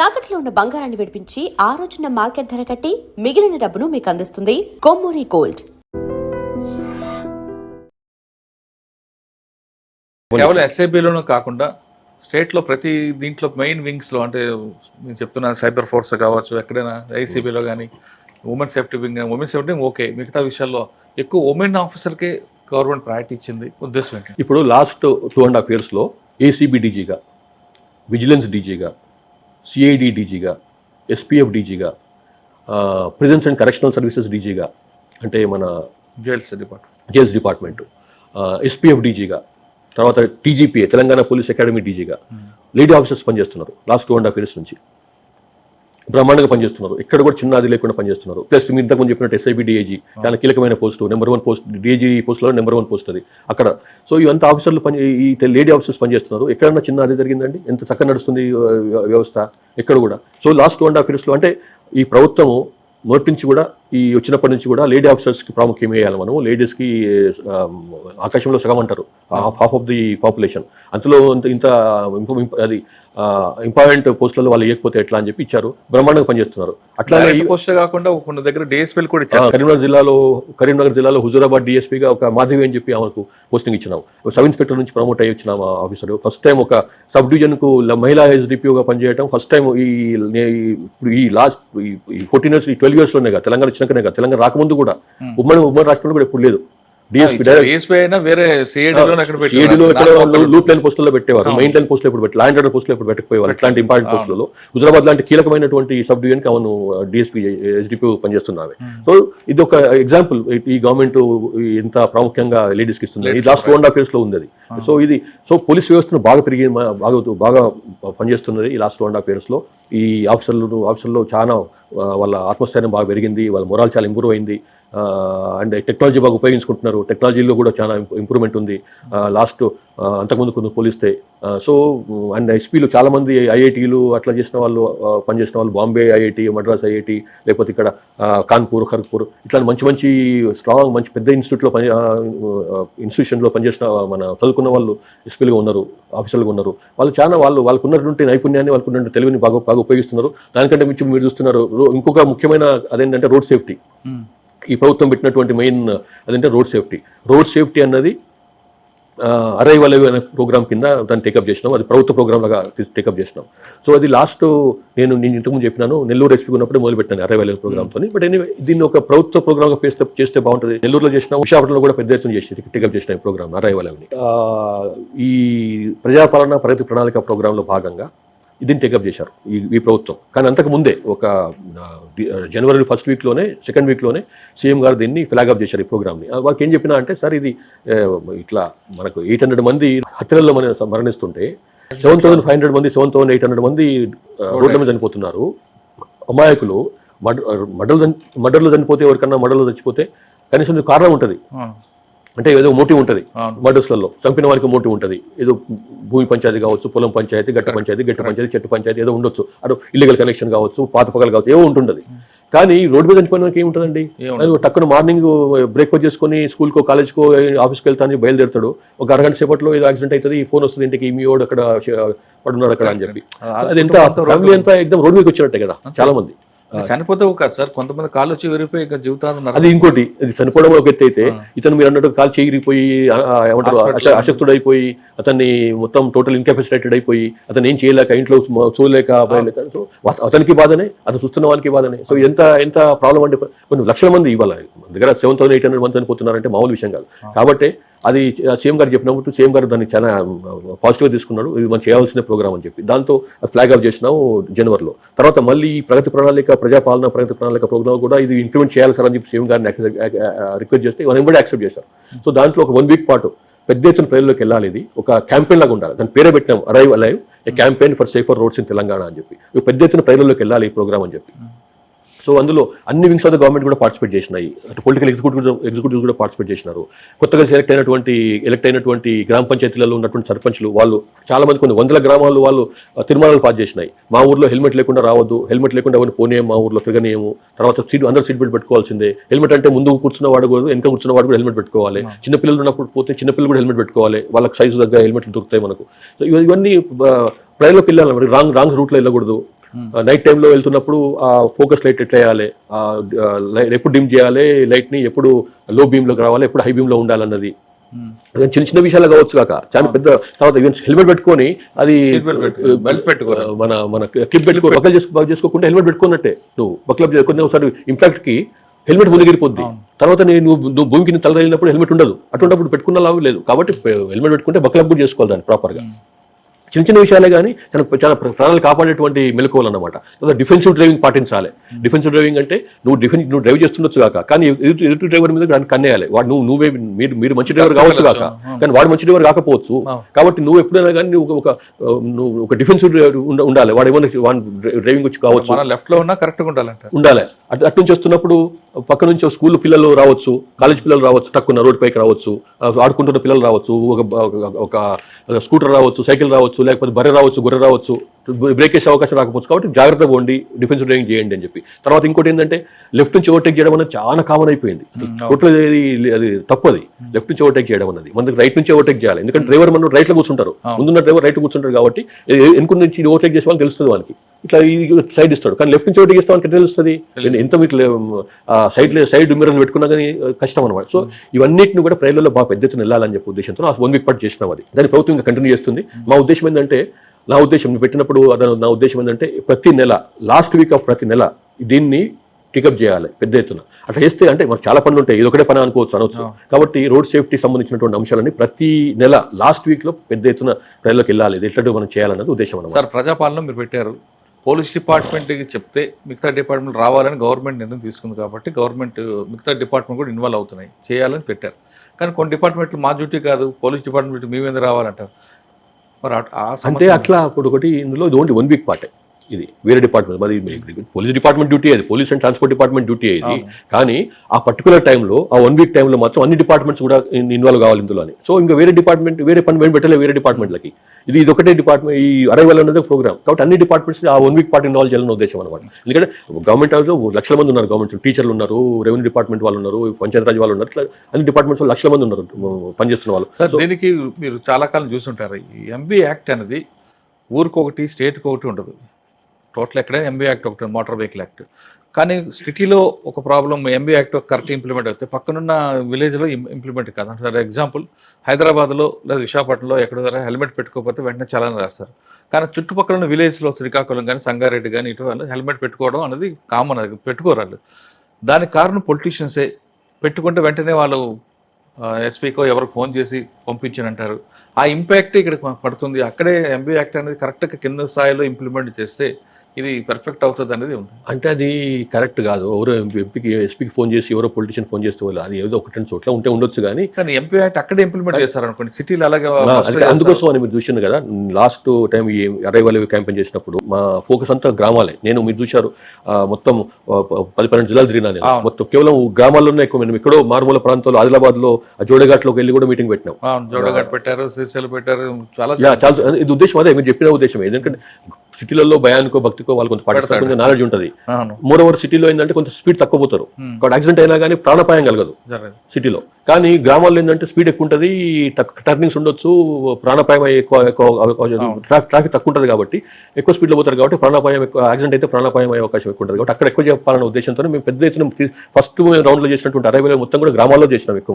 తాకట్లో ఉన్న బంగారాన్ని విడిపించి ఆ రోజున మార్కెట్ ధర కట్టి మిగిలిన డబ్బును మీకు అందిస్తుంది కొమ్మూరి గోల్డ్. కేవలం ఎస్ఐబిలోనూ కాకుండా స్టేట్లో ప్రతి దీంట్లో మెయిన్ వింగ్స్లో అంటే నేను చెప్తున్నాను సైబర్ ఫోర్స్ కావచ్చు, ఎక్కడైనా ఐసీబీలో కానీ women safety wing, women safety okay, మిగతా విషయాల్లో ఎక్కువ ఉమెన్ ఆఫీసర్కే గవర్నమెంట్ ప్రయారిటీ ఇచ్చింది. ఉద్దేశం ఏంటి? ఇప్పుడు లాస్ట్ 2.5 yearsలో ఏసీబీ డీజీగా, విజిలెన్స్ డీజీగా, సిఐడి డీజీగా, ఎస్పీఎఫ్ డీజీగా, ప్రిజన్స్ అండ్ కరెక్షనల్ సర్వీసెస్ డీజీగా అంటే మన జైల్స్ డిపార్ట్మెంటు, ఎస్పీఎఫ్ డీజీగా, తర్వాత టీజీపీఏ తెలంగాణ పోలీస్ అకాడమీ డీజీగా లేడీ ఆఫీసర్స్ పనిచేస్తున్నారు. లాస్ట్ 2.5 years నుంచి బ్రహ్మాండంగా పనిచేస్తున్నారు. ఎక్కడ కూడా చిన్న అది లేకుండా పనిచేస్తున్నారు. ప్లస్ మీరు ఇంతకుముందు చెప్పినట్టు ఎస్ఐబి డిఐజీ చాలా కీలకమైన పోస్టు, నెంబర్ 1 పోస్ట్, డిఐజీ పోస్టులో నెంబర్ 1 పోస్ట్ అది అక్కడ. సో ఇవంతా ఆఫీసర్లు ఈ లేడీ ఆఫీసర్స్ పనిచేస్తున్నారు. ఎక్కడన్నా చిన్న అది జరిగిందండి? ఎంత చక్కగా నడుస్తుంది వ్యవస్థ ఎక్కడ కూడా. సో లాస్ట్ 2.5 yearsలో అంటే ఈ ప్రభుత్వము మొదటి నుంచి కూడా ఈ వచ్చినప్పటి నుంచి కూడా లేడీ ఆఫీసర్స్కి ప్రాముఖ్యం వేయాలి. మనము లేడీస్కి ఆకాశంలో సగం అంటారు, హాఫ్ ఆఫ్ ది పాపులేషన్. అందులో ఇంత అది ఇంపార్టెంట్ పోస్టులలో వాళ్ళు ఇవ్వకపోతే ఎట్లా అని చెప్పి ఇచ్చారు. బ్రహ్మాండంగా పనిచేస్తున్నారు. అట్లానే పోస్ట్ కాకుండా కొన్ని దగ్గర డిఎస్పీ కూడా ఇచ్చారు. కరీంనగర్ జిల్లాలో హుజూరాబాద్ డిఎస్పీగా ఒక మాధవి అని చెప్పి ఆమెకు పోస్టింగ్ ఇచ్చినాం. సబ్ ఇన్స్పెక్టర్ నుంచి ప్రమోట్ అయ్యి వచ్చినాం ఆఫీసర్. ఫస్ట్ టైం ఒక సబ్ డివిజన్కు మహిళా ఎస్డిపిఓగా పనిచేయడం ఫస్ట్ టైం ఈ లాస్ట్ 14 years 12 yearsలోనే కదా, తెలంగాణ వచ్చినాకనే కదా, తెలంగాణ రాకముందు కూడా ఉమ్మడి రాష్ట్రంలో కూడా ఎప్పుడు లేదు. లూప్ లైన్ పోస్టుల్లో పెట్టేవారు, మెయిన్ లైన్ పోస్టులో ఇప్పుడు ల్యాండ్ ఆర్డర్ పోస్టులో ఇప్పుడు పెట్టకపోయేవారు. ఇట్లాంటి ఇంపార్టెంట్ పోస్టులలో హుజరాబాద్ లాంటి కీలకమైనటువంటి సబ్ డివిజన్కి అవును డిఎస్పీ ఎస్డిపి పనిచేస్తున్నాయి. సో ఇది ఒక ఎగ్జాంపుల్ ఈ గవర్నమెంట్ ఎంత ప్రాముఖ్యంగా లేడీస్కి ఇస్తుంది. ఈ లాస్ట్ 2.5 yearsలో ఉంది అది. సో పోలీస్ వ్యవస్థను బాగా బాగా పనిచేస్తున్నది ఈ లాస్ట్ 2.5 yearsలో. ఈ ఆఫీసర్లో చాలా వాళ్ళ ఆత్మస్థైర్యం బాగా పెరిగింది, వాళ్ళ మొరాల్ చాలా ఇంప్రూవ్ అయింది. అండ్ టెక్నాలజీ బాగా ఉపయోగించుకుంటున్నారు. టెక్నాలజీలో కూడా చాలా ఇంప్రూవ్మెంట్ ఉంది లాస్ట్ అంతకుముందు కొంచెం పోలిస్తే. సో అండ్ ఎస్పీలు చాలామంది ఐఐటీలు అట్లా పనిచేసిన వాళ్ళు బాంబే ఐఐటి, మద్రాస్ ఐఐటి, లేకపోతే ఇక్కడ కాన్పూర్, ఖర్గ్పూర్ ఇట్లా మంచి స్ట్రాంగ్ మంచి పెద్ద ఇన్స్టిట్యూషన్లో పనిచేసిన మన చదువుకున్న వాళ్ళు ఎస్పీలుగా ఉన్నారు, ఆఫీసర్లుగా ఉన్నారు. వాళ్ళకు ఉన్నటువంటి నైపుణ్యాన్ని, వాళ్ళకు ఉన్నటువంటి తెలివిని బాగా ఉపయోగిస్తున్నారు. దానికంటే మించి మీరు చూస్తున్నారు ఇంకొక ముఖ్యమైన అదేంటంటే రోడ్ సేఫ్టీ. ఈ ప్రభుత్వం పెట్టినటువంటి మెయిన్ అదంటే రోడ్ సేఫ్టీ అన్నది అరైవల్ అనే ప్రోగ్రామ్ కింద దాన్ని టేకప్ చేసినాం. అది ప్రభుత్వ ప్రోగ్రామ్ లాగా టేకప్ చేసినాం. సో అది లాస్ట్ నేను ఇంతకుముందు చెప్పినాను, నెల్లూరు ఎస్పీ ఉన్నప్పుడు మొదలు పెట్టాను అరైవల్ ప్రోగ్రామ్తో. బట్ ఎనీవే దీన్ని ఒక ప్రభుత్వ ప్రోగ్రామ్గా చేస్తే బాగుంటుంది. నెల్లూరులో చేసిన, విశాఖపట్నంలో కూడా పెద్ద ఎత్తున చేసి టేకప్ చేసిన ఈ ప్రోగ్రామ్ అరైవల్ అని. ఈ ప్రజాపాలన ప్రగతి ప్రణాళిక ప్రోగ్రాంలో భాగంగా దీన్ని టేకప్ చేశారు ఈ ప్రభుత్వం. కానీ అంతకు ముందే ఒక జనవరి 1st weekలోనే 2nd weekలోనే సీఎం గారు దీన్ని ఫ్లాగ్ అప్ చేశారు ఈ ప్రోగ్రామ్ని. వాళ్ళకి ఏం చెప్పినా అంటే, సార్ ఇది ఇట్లా మనకు 800 మంది హత్యలలో మరణిస్తుంటే 7,500 మంది 7,800 మంది రోడ్ల మీద చనిపోతున్నారు. అమాయకులు మర్డర్లు చనిపోతే, ఎవరికన్నా మర్డర్లు చచ్చిపోతే కనీసం కారణం ఉంటుంది, అంటే ఏదో మోటివ్ ఉంటుంది. మర్డర్స్లలో చంపిన వారికి మోటివ్ ఉంటుంది. ఏదో భూమి పంచాయతీ కావచ్చు, పొలం పంచాయతీ, గట్టు పంచాయతీ, చెట్టు పంచాయతీ ఏదో ఉండొచ్చు. అదో ఇల్లీగల్ కనెక్షన్ కావచ్చు, పాత పగలు కావచ్చు, ఏవో ఉంటుంటుంది. కానీ రోడ్డు మీద చనిపోయిన వారికి ఏముంటుందండి? టక్కున మార్నింగ్ బ్రేక్ఫాస్ట్ చేసుకుని స్కూల్కో, కాలేజ్కో, ఆఫీస్కి వెళ్తాను బయలుదేరుతాడు. ఒక అరగంట సేపట్లో ఏదో యాక్సిడెంట్ అవుతుంది, ఫోన్ వస్తుంది ఇంటికి, మీ వాడు అక్కడ పడున్నాడు అక్కడ అని చెప్పి. అది ఎంత ఫ్యామిలీ అంతా ఎగ్దమ్ రోడ్ మీదకి వచ్చినట్టే కదా చాలా మంది. చనిపోతే కాదు సార్, కొంతమంది కాళ్ళు వచ్చి విరిగిపోయి జీవితాలు. అది ఇంకోటి, అది చనిపోవడం ఒక ఎత్తు అయితే, ఇతను మీరు అన్నట్టు కాలు చేయిరిపోయి ఏమంటారు అశక్తుడైపోయి, అతన్ని మొత్తం టోటల్ ఇన్కెపాసిటేటెడ్ అయిపోయి, అతను ఏం చేయలేక, ఇంట్లో చూడలేక, సో అతనికి బాధనే, అతను చూస్తున్న వాళ్ళకి బాధనే. సో ఎంత ప్రాబ్లం అంటే కొన్ని లక్షల మంది ఇవాళ దగ్గర 7,800 మంది చనిపోతున్నారంటే మామూలు విషయం కాదు. కాబట్టి అది సీఎం గారు చెప్పినప్పుడు సీఎం గారు దాన్ని చాలా పాజిటివ్గా తీసుకున్నాడు. ఇది మనం చేయాల్సిన ప్రోగ్రామ్ అని చెప్పి దాంతో ఫ్లాగ్ ఆఫ్ చేసినాము జనవరిలో. తర్వాత మళ్ళీ ప్రగతి ప్రణాళిక, ప్రజాపాలన ప్రగతి ప్రణాళిక ప్రోగ్రామ్ కూడా ఇది ఇంప్లిమెంట్ చేయాలి సార్ అని చెప్పి సీఎం గారిని రిక్వెస్ట్ చేస్తే వాళ్ళు కూడా యాక్సెప్ట్ చేశారు. సో దాంట్లో ఒక 1 week పాటు పెద్ద ఎత్తున ప్రజల్లోకి వెళ్ళాలి. ఇది ఒక క్యాంపెయిన్ లాగా ఉండాలి. దాని పేరే పెట్టినాం arrive A campaign for safer roads in Telangana అని చెప్పి. పెద్ద ఎత్తున ప్రజల్లోకి వెళ్ళాలి ఈ ప్రోగ్రామ్ అని చెప్పి. సో అందులో అన్ని వింగ్స్ ఆఫ్ ద గవర్నమెంట్ కూడా పార్టిసిపేట్ చేసినాయి. అటు పొలిటికల్ ఎగ్జిక్యూటివ్స్ కూడా పార్టిసిపేట్ చేసినారు. కొత్తగా ఎలక్ట్ అయినటువంటి గ్రామ పంచాయతీలలో ఉన్నటువంటి సర్పంచ్లు వాళ్ళు చాలా మంది కొన్ని 100 గ్రామాలు వాళ్ళు తీర్మానాలు పాస్ చేసినాయి. మా ఊర్లో హెల్మెట్ లేకుండా రావద్దు, హెల్మెట్ లేకుండా ఎవరిని పోనేయం, మా ఊర్లో తిరగనేయము, తర్వాత అందరూ సీట్ బెల్ట్ పెట్టుకోవాల్సిందే. హెల్మెట్ అంటే ముందు కూర్చున్న వాడు కూడా, వెనక కూర్చున్న వాడు కూడా హెల్మెట్ పెట్టుకోవాలి. చిన్నపిల్లలు ఉన్నప్పుడు పోతే చిన్నపిల్లలు కూడా హెల్మెట్ పెట్టుకోవాలి, వాళ్ళకి సైజు దగ్గర హెల్మెట్లు దొరుకుతాయి మనకు. ఇవన్నీ ప్రజలకు వెళ్ళాలి, రాంగ్ రూట్లో వెళ్ళకూడదు. నైట్ టైంలో వెళ్తున్నప్పుడు ఆ ఫోకస్ లైట్ ఎట్లా వేయాలి, ఎప్పుడు డిమ్ చేయాలి లైట్ ని, ఎప్పుడు లో బీమ్ లోకి రావాలి, ఎప్పుడు హై బీమ్ లో ఉండాలన్నది చిన్న చిన్న విషయాలు కావచ్చు కాక చాలా పెద్ద. తర్వాత హెల్మెట్ పెట్టుకొని అది మన మన క్లిప్ పెట్టుకో బక్లబ్ చేసుకోకుండా హెల్మెట్ పెట్టుకున్నట్టే నువ్వు బక్లబ్ కొన్ని ఒకసారి ఇంపాక్ట్ కి హెల్మెట్ మునిగిరిపోద్ది. తర్వాత నువ్వు భూమికి తల వెళ్ళినప్పుడు హెల్మెట్ ఉండదు, అటువంటిప్పుడు పెట్టుకున్న లాభం లేదు. కాబట్టి హెల్మెట్ పెట్టుకుంటే బక్లబ్ కూడా చేసుకోవాలి దాన్ని ప్రాపర్ గా. చిన్న చిన్న విషయాలే కానీ చాలా ప్రాణాలు కాపాడేటువంటి మెలకువలు అన్నమాట. డిఫెన్సివ్ డ్రైవింగ్ పాటించాలి. డిఫెన్సివ్ డ్రైవింగ్ అంటే నువ్వు డ్రైవ్ చేస్తుండొచ్చు కాక, కానీ ఎదుటి డ్రైవర్ మీద దాన్ని కన్నేయాలి. వాడు నువ్వే మీరు మంచి డ్రైవర్ కావచ్చు కాక, కానీ వాడు మంచి డ్రైవర్ కాకపోవచ్చు. కాబట్టి నువ్వు ఎప్పుడైనా కానీ నువ్వు ఒక డిఫెన్సివ్ ఉండాలి. వాడు ఏమన్నా డ్రైవింగ్ వచ్చి కావచ్చు, లెఫ్ట్ లో ఉన్నా కరెక్ట్ ఉండాలి. అటు నుంచి వస్తున్నప్పుడు పక్క నుంచి స్కూల్ పిల్లలు రావచ్చు, కాలేజ్ పిల్లలు రావచ్చు, తక్కువ రోడ్ పైకి రావచ్చు, ఆడుకుంటున్న పిల్లలు రావచ్చు, ఒక స్కూటర్ రావచ్చు, సైకిల్ రావచ్చు, లేకపోతే బర్రె రావచ్చు, గొర్రె రావచ్చు, బ్రేక్ వేసే అవకాశం రాకపోవచ్చు. కాబట్టి జాగ్రత్తగా ఉండి డిఫెన్సివ్ డ్రైవింగ్ చేయండి అని చెప్పి. తర్వాత ఇంకోటి ఏంటంటే లెఫ్ట్ నుంచి ఓవర్టేక్ చేయడం అనేది చాలా కామన్ అయిపోయింది. టోటల్ అది తప్పది. లెఫ్ట్ నుంచి ఓవర్టేక్ చేయడం అనేది మనకి రైట్ నుంచి ఓవర్టేక్ చేయాలి. ఎందుకంటే డ్రైవర్ మనం రైట్ లో కూర్చుంటారు, ముందున్న డ్రైవర్ రైట్ కూర్చుంటారు. కాబట్టి ఎన్కు నుంచి ఓవర్టేక్ చేసే వాళ్ళకి తెలుస్తుంది వానికి, ఇట్లా సైడ్ ఇస్తాడు. కానీ లెఫ్ట్ నుంచి ఓవర్టేక్ చేస్తే వానికి తెలుస్తుంది ఎంత మీకు సైడ్ మిర్రర్ పెట్టుకున్నా కానీ కష్టం అనమాట. సో ఇవన్నిటిని కూడా ప్రజలలో బాగా పెద్ద ఎత్తున వెళ్ళాలని చెప్పి ఉద్దేశంతో 1 వీక్ పాటు చేసినాం. అది దాని ప్రభుత్వం ఇంకా కంటిన్యూ చేస్తుంది. మా ఉద్దేశం ఏంటంటే, నా ఉద్దేశం పెట్టినప్పుడు నా ఉద్దేశం ఏంటంటే ప్రతి నెల లాస్ట్ వీక్ ఆఫ్ ప్రతి నెల దీన్ని టికప్ చేయాలి పెద్ద ఎత్తున. అట్లా చేస్తే అంటే మనకు చాలా పనులు ఉంటాయి, ఇదొకటే పని అనొచ్చు. కాబట్టి రోడ్ సేఫ్టీ సంబంధించినటువంటి అంశాలన్నీ ప్రతి నెల లాస్ట్ వీక్ లో పెద్ద ఎత్తున ప్రజలకు వెళ్ళాలి. ఇది ఎట్లా మనం చేయాలన్నది ఉద్దేశం అన్నమాట. సార్, ప్రజాపాలన మీరు పెట్టారు, పోలీస్ డిపార్ట్మెంట్కి చెప్తే మిగతా డిపార్ట్మెంట్ రావాలని గవర్నమెంట్ నిర్ణయం తీసుకుంది. కాబట్టి గవర్నమెంట్ మిగతా డిపార్ట్మెంట్ కూడా ఇన్వాల్వ్ అవుతున్నాయి, చేయాలని పెట్టారు. కానీ కొన్ని డిపార్ట్మెంట్లు మా డ్యూటీ కాదు, పోలీస్ డిపార్ట్మెంట్ మీ మీద రావాలంటారు. మరి అంటే అట్లా ఇప్పుడు ఒకటి ఇందులో ఇది ఓన్లీ 1 వీక్ పార్టే. ఇది వేరే డిపార్ట్మెంట్, మరి పోలీస్ డిపార్ట్మెంట్ డ్యూటీ, అది police and transport department duty ఇది. కానీ ఆ పర్టికులర్ టైంలో, ఆ 1 వీక్ టైంలో మాత్రం అన్ని డిపార్ట్మెంట్స్ కూడా ఇన్వాల్వ్ కావాలి ఇందులో. సో ఇంకా వేరే డిపార్ట్మెంట్ వేరే పని పెట్టలేదు వేరే డిపార్ట్మెంట్లకి. ఇది ఒకటే డిపార్ట్మెంట్, ఈ అరైవల్ అనేది ప్రోగ్రామ్. కాబట్టి అన్ని డిపార్ట్మెంట్స్ ఆ 1 వీక్ పాటు ఇన్వాల్వ్ చేయాలని ఉద్దేశం అనమాట. ఎందుకంటే గవర్నమెంట్ హౌస్లో లక్షల మంది ఉన్నారు, గవర్నమెంట్ టీచర్లు ఉన్నారు, రెవెన్యూ డిపార్ట్మెంట్ వాళ్ళు ఉన్నారు, పంచాయతీరాజ్ వాళ్ళు ఉన్నారు, ఇట్లా అన్ని డిపార్ట్మెంట్స్ లక్షల మంది ఉన్నారు పనిచేస్తున్న వాళ్ళు. దీనికి మీరు చాలా కాలం చూస్తుంటారు, ఈ ఎంబీ యాక్ట్ అనేది ఊరికొకటి స్టేట్కి ఒకటి ఉండదు. టోటల్ ఎక్కడైనా ఎంబీ యాక్ట్ ఒకటి, మోటార్ వెహికల్ యాక్ట్. కానీ సిటీలో ఒక problem, MB act correct implement అవుతే పక్కనున్న విలేజ్లో ఇంప్లిమెంట్ కాదు. అంటే ఎగ్జాంపుల్, హైదరాబాద్లో లేదా విశాఖపట్నంలో ఎక్కడ హెల్మెట్ పెట్టుకోకపోతే వెంటనే చలాన్ రాస్తారు. కానీ చుట్టుపక్కల ఉన్న విలేజ్లో శ్రీకాకుళం కానీ సంగారెడ్డి కానీ ఇటు వాళ్ళు హెల్మెట్ పెట్టుకోవడం అనేది కామన్, అది పెట్టుకోరు వాళ్ళు. దానికి కారణం పొలిటీషియన్సే. పెట్టుకుంటే వెంటనే వాళ్ళు ఎస్పీకో ఎవరికి ఫోన్ చేసి పంపించనంటారు. ఆ ఇంపాక్ట్ ఇక్కడ పడుతుంది. అక్కడే ఎంబీ యాక్ట్ అనేది కరెక్ట్గా కింద స్థాయిలో ఇంప్లిమెంట్ చేస్తే ఇది పర్ఫెక్ట్ అవుతుంది అనేది ఉంది. అంటే అది కరెక్ట్ కాదు. ఎవరో ఎంపీకి ఎస్పీకి ఫోన్ చేసి ఎవరో పొలిటీషియన్ ఫోన్ చేస్తే వాళ్ళు అది ఏదో ఒకటి చోట్ల ఉంటే ఉండొచ్చు. కానీ ఎంపీ యాక్ట్ అక్కడే ఇంప్లిమెంట్ చేస్తారనుకోండి, సిటీలో అలాగే. అందుకోసం అని మీరు చూసాను కదా, లాస్ట్ టైం ఈ అరైవల్ క్యాంపెయిన్ చేసినప్పుడు మా ఫోకస్ అంతా గ్రామాలే. మీరు చూశారు, మొత్తం 10-12 జిల్లాలు తిరిగినా నేను. మొత్తం కేవలం గ్రామాల్లోనే ఎక్కువ. మేము ఎక్కడో మారుమూల ప్రాంతాల్లో ఆదిలాబాద్ లో జోడఘాట్లోకి వెళ్ళి కూడా మీటింగ్ పెట్టినాం. జోడఘాట్ పెట్టారు, శ్రీశైలం పెట్టారు. చాలా ఇది ఉద్దేశం అదే మీరు చెప్పిన ఉద్దేశం. ఎందుకంటే సిటీలలో భయానికో భక్తికో వాళ్ళు కొంత పాటిస్తారు, నాలెడ్జ్ ఉంటుంది. మోర్ సిటీలో ఏంటంటే కొంత స్పీడ్ తక్కువ పోతారు, కాబట్టి యాక్సిడెంట్ అయినా కానీ ప్రాణాపాయం కలగదు సిటీలో. కానీ గ్రామాల్లో ఏంటంటే స్పీడ్ ఎక్కువ ఉంటుంది, టర్నింగ్స్ ఉండొచ్చు, ప్రాణాపాయం ట్రాఫిక్ తక్కువ ఉంటుంది. కాబట్టి ఎక్కువ స్పీడ్లో పోతారు, కాబట్టి ప్రాణాపాయం ఎక్కువ, యాక్సిడెంట్ అయితే ప్రాణాపాయం అయ్యే అవకాశం ఎక్కువ ఉంటుంది. కాబట్టి అక్కడ ఎక్కువ చెప్పాలనే ఉద్దేశంతో మేము పెద్ద ఎత్తున ఫస్ట్ రౌండ్లో చేసినటువంటి అరైవల్ మొత్తం కూడా గ్రామాల్లో చేసినాం ఎక్కువ.